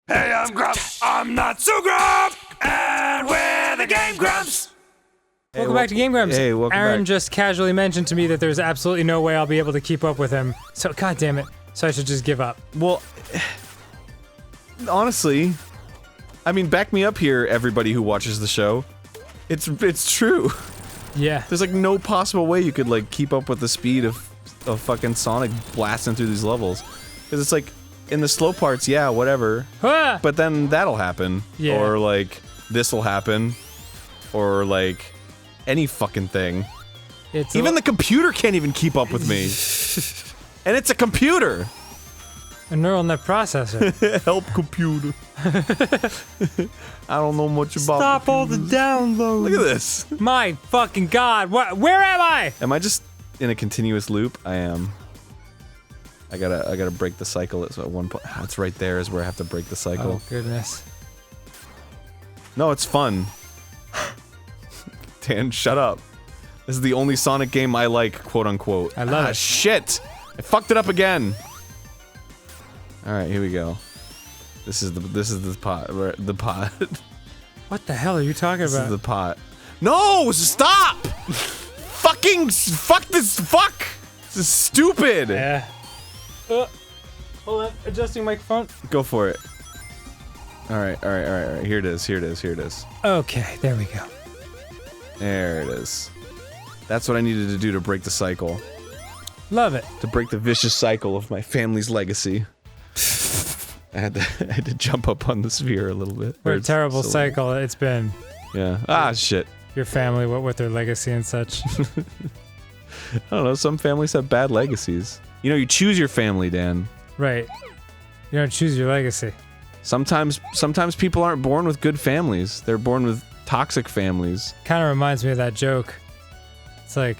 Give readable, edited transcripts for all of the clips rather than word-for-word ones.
Hey, I'm Grumps. I'm not so Grump, and we're the Game Grumps. Welcome back to GameGrumps. Hey, welcome Arin back. just casually mentioned to me that there's absolutely no way I'll be able to keep up with him. So, god damn it. So I should just give up. Well, honestly, I mean, back me up here, everybody who watches the show. It's true. Yeah. There's like no possible way you could like keep up with the speed of fucking Sonic blasting through these levels. Because it's like, in the slow parts, yeah, whatever. Ah! But then that'll happen. Yeah. Or like, this'll happen. Or like, any fucking thing. It's Even the computer can't even keep up with me. And it's a computer! a neural net processor. Help, computer. I don't know much about Stop all the downloads. Look at this. My fucking god. Where am I? Am I just in a continuous loop? I am. I gotta break the cycle at one point. Oh, it's right there is where I have to break the cycle. Oh, goodness. No, it's fun. Dan, shut up. This is the only Sonic game I like, quote unquote. I love it. Shit! I fucked it up again! Alright, here we go. This is the pot. The pot. What the hell are you talking This about? is the pot. No! Stop! Fuck this, fuck! This is stupid! Yeah. Hold on. Adjusting microphone. Go for it. Alright. Here it is. Okay, there we go. There it is. That's what I needed to do to break the cycle. Love it. To break the vicious cycle of my family's legacy. I had to jump up on the sphere a little bit. What Or a it's terrible so- cycle it's been. Yeah. Ah, shit. Your family, what with their legacy and such. I don't know, some families have bad legacies. You know, you choose your family, Dan. Right. You don't choose your legacy. Sometimes people aren't born with good families. They're born with toxic families. Kind of reminds me of that joke. It's like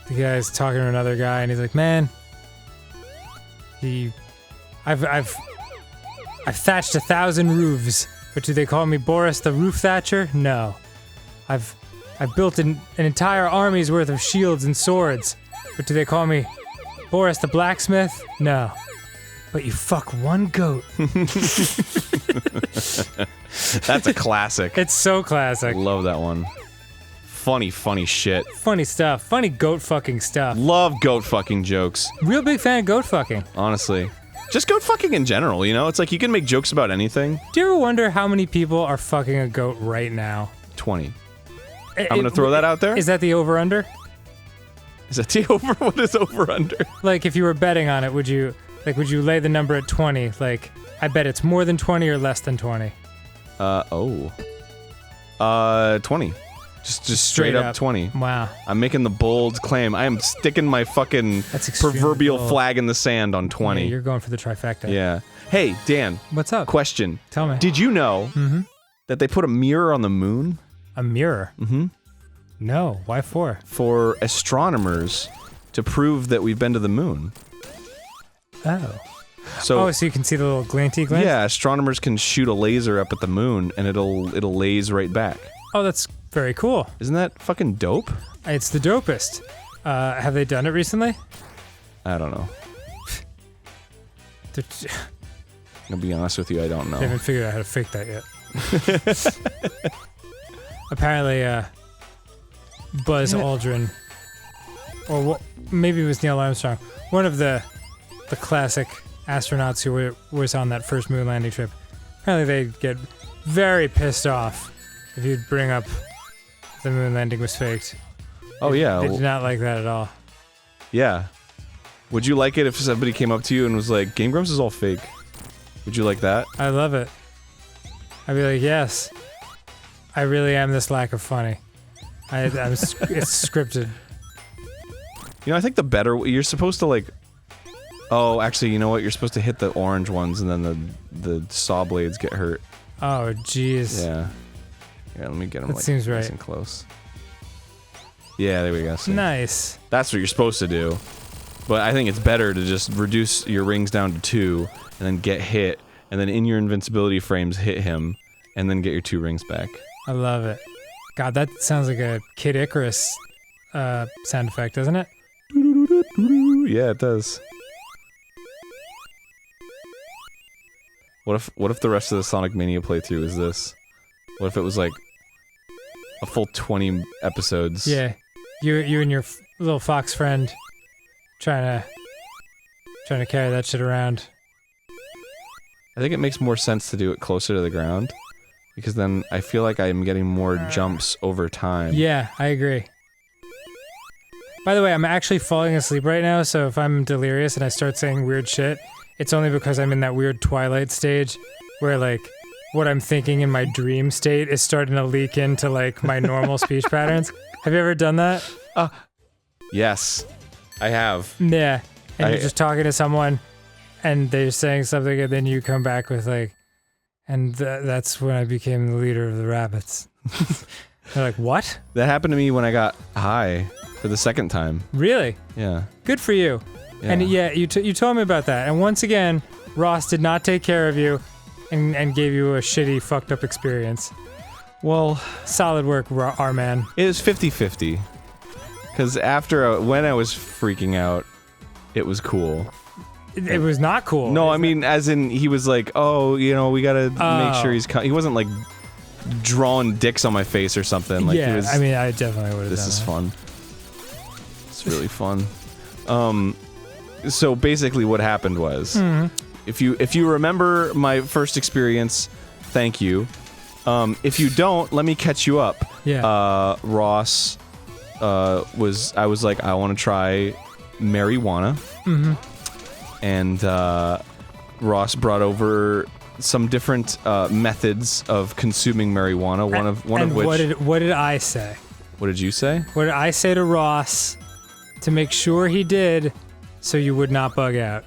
the guy's talking to another guy, and he's like, "Man, I've thatched 1,000 roofs, but do they call me Boris the Roof Thatcher? No. I've built an entire army's worth of shields and swords, but do they call me Boris the Blacksmith? No. But you fuck one goat." That's a classic. It's so classic. Love that one. Funny shit. Funny stuff. Funny goat fucking stuff. Love goat fucking jokes. Real big fan of goat fucking. Honestly. Just goat fucking in general, you know? It's like you can make jokes about anything. Do you ever wonder how many people are fucking a goat right now? 20. I'm gonna throw that out there. Is that the over-under? Is that the over? What is over under? Like, if you were betting on it, would you lay the number at 20? Like, I bet it's more than 20 or less than 20. 20. Just straight up 20. Wow. I'm making the bold claim. I am sticking my fucking That's extremely proverbial bold. flag in the sand on 20. Yeah, you're going for the trifecta. Yeah. Hey, Dan. What's up? Question. Tell me. Did you know that they put a mirror on the moon A mirror? Mm-hmm. No. Why for? for astronomers to prove that we've been to the moon? Oh. So, So you can see the little glinty glint? yeah, astronomers can shoot a laser up at the moon and it'll laze right back. Oh, that's very cool. Isn't that fucking dope? It's the dopest. Have they done it recently? I don't know. They I'm gonna be honest with you, I don't know. haven't figured out how to fake that yet. Apparently, Buzz Aldrin, or maybe it was Neil Armstrong, one of the classic astronauts who was on that first moon landing trip. Apparently, they'd get very pissed off if you'd bring up the moon landing was faked. Oh yeah, They did not like that at all. yeah. Would you like it if somebody came up to you and was like, "GameGrumps is all fake"? Would you like that? I love it. I'd be like, yes, I really am this lack of funny. It's scripted. You know, I think the better you're supposed to like. Oh, actually, you know what? You're supposed to hit the orange ones, and then the saw blades get hurt. Oh, jeez. Yeah. Yeah, let me get them That like seems nice right. and close. Yeah, there we go. See? Nice. That's what you're supposed to do. But I think it's better to just reduce your rings down to 2, and then get hit, and then in your invincibility frames hit him, and then get your 2 rings back. I love it. God, that sounds like a Kid Icarus sound effect, doesn't it? Yeah, it does. What if the rest of the Sonic Mania playthrough is this? What if it was like a full 20 episodes? Yeah, you and your little fox friend trying to carry that shit around. I think it makes more sense to do it closer to the ground, because then I feel like I'm getting more jumps over time. Yeah, I agree. By the way, I'm actually falling asleep right now, so if I'm delirious and I start saying weird shit, it's only because I'm in that weird Twilight stage where, like, what I'm thinking in my dream state is starting to leak into, like, my normal speech patterns. Have you ever done that? Yes, I have. Yeah. And you're just talking to someone, and they're saying something, and then you come back with, like, and that's when I became the leader of the rabbits. They're like, what? That happened to me when I got high for the second time. Really? Yeah. Good for you. Yeah. And yeah, you told me about that. And once again, Ross did not take care of you and gave you a shitty, fucked up experience. Well, solid work, our man. it was 50-50. Because when I was freaking out, it was cool. It was not cool. No, I mean, as in, he was like, oh, you know, we gotta make sure he's he wasn't like drawing dicks on my face or something. Like, yeah, he was, I mean, I definitely would have this done is that. fun. It's really fun. So basically what happened was, if you remember my first experience, thank you. If you don't, let me catch you up. Yeah. Ross, I was like, I want to try marijuana. And, Ross brought over some different, methods of consuming marijuana, one of which... what did I say? What did you say? What did I say to Ross to make sure he did so you would not bug out?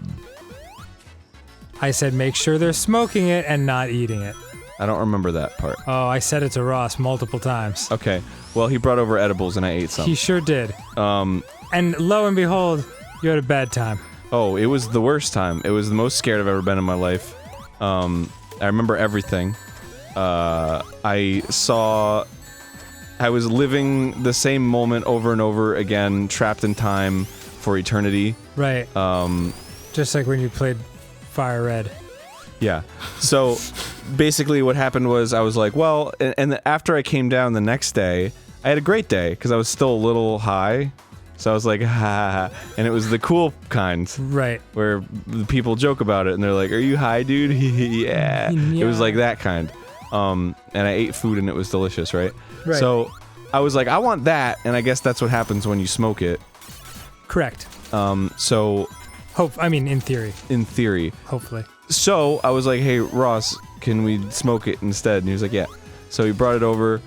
I said make sure they're smoking it and not eating it. I don't remember that part. Oh, I said it to Ross multiple times. Okay. Well, he brought over edibles and I ate some. He sure did. And lo and behold, you had a bad time. Oh, it was the worst time. It was the most scared I've ever been in my life. I remember everything. I was living the same moment over and over again, trapped in time for eternity. Right. Just like when you played Fire Red. Yeah. So, basically what happened was I was like, well, and after I came down the next day, I had a great day, because I was still a little high. So I was like, ha, ha, ha. And it was the cool kind. Right. Where the people joke about it, and they're like, are you high, dude? Yeah. It was like that kind. And I ate food, and it was delicious, right? Right. So I was like, I want that, and I guess that's what happens when you smoke it. Correct. So... in theory. In theory. Hopefully. So I was like, hey, Ross, can we smoke it instead? And he was like, yeah. So he brought it over,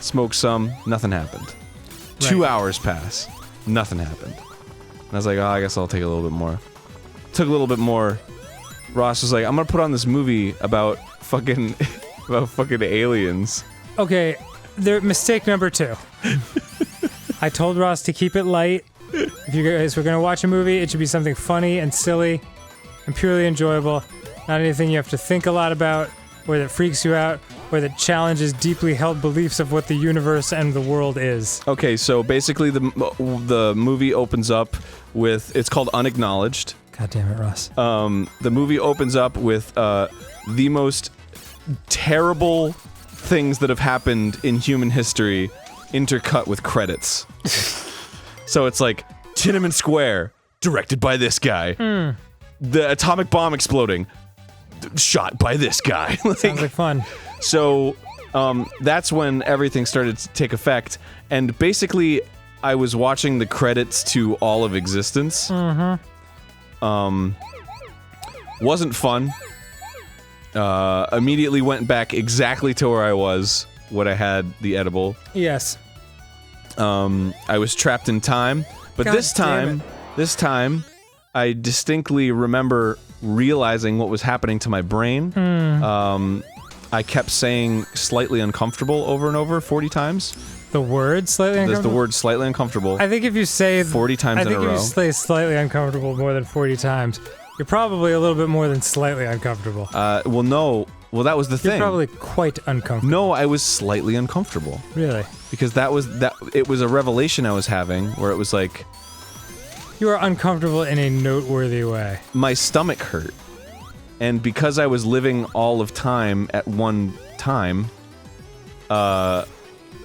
smoked some, nothing happened. Right. 2 hours pass. Nothing happened. And I was like, oh, I guess I'll take a little bit more. Took a little bit more. Ross was like, I'm gonna put on this movie about fucking aliens. Okay, mistake number 2. I told Ross to keep it light. If you guys were gonna watch a movie, it should be something funny and silly and purely enjoyable. Not anything you have to think a lot about, or that freaks you out, or that challenges deeply held beliefs of what the universe and the world is. Okay, so basically the movie opens up with, it's called Unacknowledged. God damn it, Ross. The movie opens up with the most terrible things that have happened in human history intercut with credits. So it's like, Tiananmen Square, directed by this guy. The atomic bomb exploding, shot by this guy. Sounds like fun. So, that's when everything started to take effect, and basically, I was watching the credits to all of existence. Wasn't fun. Immediately went back exactly to where I was when I had the edible. Yes. I was trapped in time, but God this time, I distinctly remember realizing what was happening to my brain. I kept saying slightly uncomfortable over and over 40 times. The word slightly uncomfortable? There's the word slightly uncomfortable. I think if you say 40 times in a row. I think if you say slightly uncomfortable more than 40 times, you're probably a little bit more than slightly uncomfortable. Well, no. Well, that was the thing. You're probably quite uncomfortable. No, I was slightly uncomfortable. Really? Because it was a revelation I was having where it was like... You are uncomfortable in a noteworthy way. My stomach hurt. And because I was living all of time at one time, I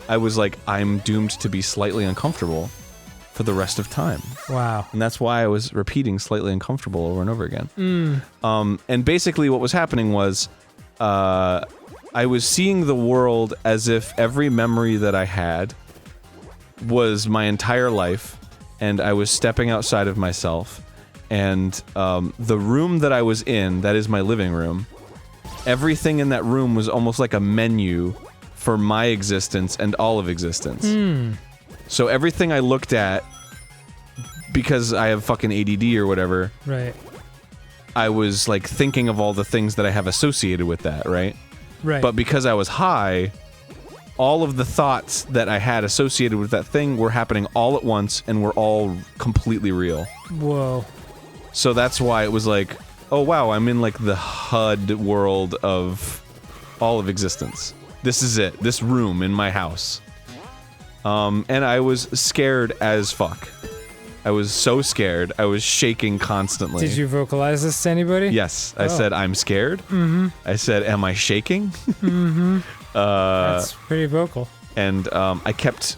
was like, I'm doomed to be slightly uncomfortable for the rest of time. Wow. And that's why I was repeating slightly uncomfortable over and over again. And basically what was happening was, I was seeing the world as if every memory that I had was my entire life, and I was stepping outside of myself. And the room that I was in, that is my living room, everything in that room was almost like a menu for my existence and all of existence. So everything I looked at, because I have fucking ADD or whatever, Right. I was like thinking of all the things that I have associated with that, right? Right. But because I was high, all of the thoughts that I had associated with that thing were happening all at once and were all completely real. Whoa. So that's why it was like, oh wow, I'm in like the HUD world of all of existence. This is it. This room in my house. And I was scared as fuck. I was so scared. I was shaking constantly. Did you vocalize this to anybody? Yes. I said, I'm scared. I said, am I shaking? That's pretty vocal. And I kept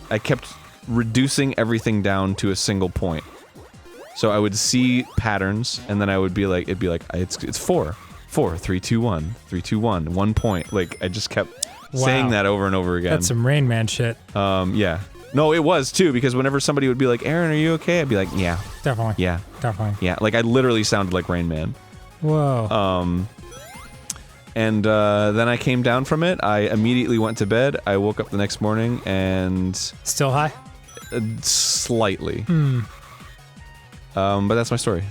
reducing everything down to a single point. So I would see patterns, and then I would be like, it's 4, 3, 2, 1, 3, 2, 1, 1 point. Like I just kept saying that over and over again. That's some Rain Man shit. Yeah. No, it was too, because whenever somebody would be like, Arin, are you okay? I'd be like, yeah. Definitely. Yeah. Definitely. Yeah. Like I literally sounded like Rain Man. Whoa. And then I came down from it. I immediately went to bed. I woke up the next morning and Still high? slightly. But that's my story.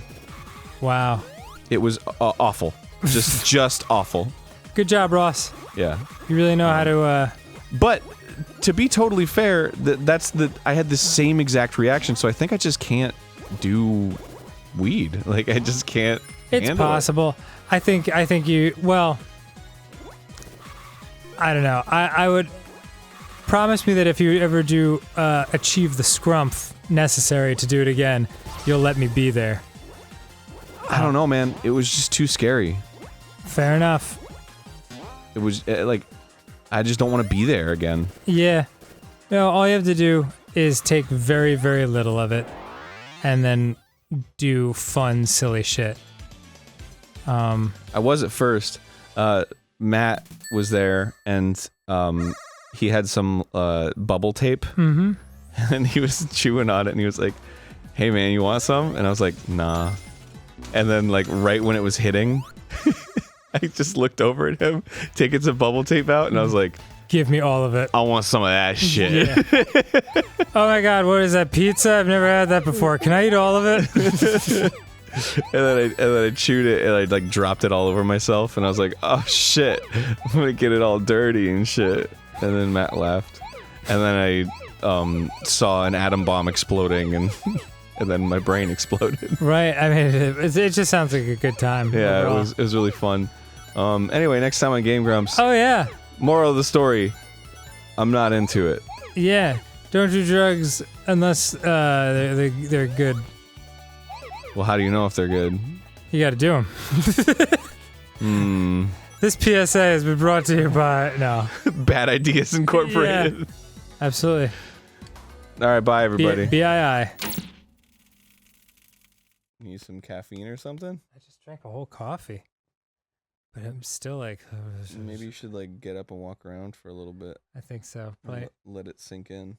Wow. It was awful. Just awful. Good job, Ross. Yeah. You really know how to, But to be totally fair, I had the same exact reaction, so I think I just can't do weed. Like I just can't. It's possible. I think you, well, I don't know. I would promise me that if you ever do achieve the scrumph necessary to do it again, you'll let me be there. I don't know, man. It was just too scary. Fair enough. It was like, I just don't want to be there again. Yeah. No, all you have to do is take very, very little of it and then do fun, silly shit. I was at first. Matt was there, and he had some bubble tape, and he was chewing on it, and he was like, "Hey man, you want some?" And I was like, "Nah." And then like right when it was hitting, I just looked over at him, taking some bubble tape out, and I was like, Give me all of it. I want some of that shit. Yeah. Oh my god, what is that, pizza? I've never had that before. Can I eat all of it? And then I chewed it, and I like dropped it all over myself, and I was like, oh shit, I'm gonna get it all dirty and shit. And then Matt laughed, and then I saw an atom bomb exploding, and and then my brain exploded. Right, I mean, it just sounds like a good time. Yeah, overall. it was really fun. Anyway, next time on GameGrumps. Oh yeah. Moral of the story, I'm not into it. Yeah, don't do drugs unless they're good. Well, how do you know if they're good? You gotta do them. This PSA has been brought to you by... No. Bad Ideas Incorporated. Yeah, absolutely. All right, bye, everybody. BII. Need some caffeine or something? I just drank a whole coffee. But I'm still like... Maybe you should, like, get up and walk around for a little bit. I think so. Let it sink in.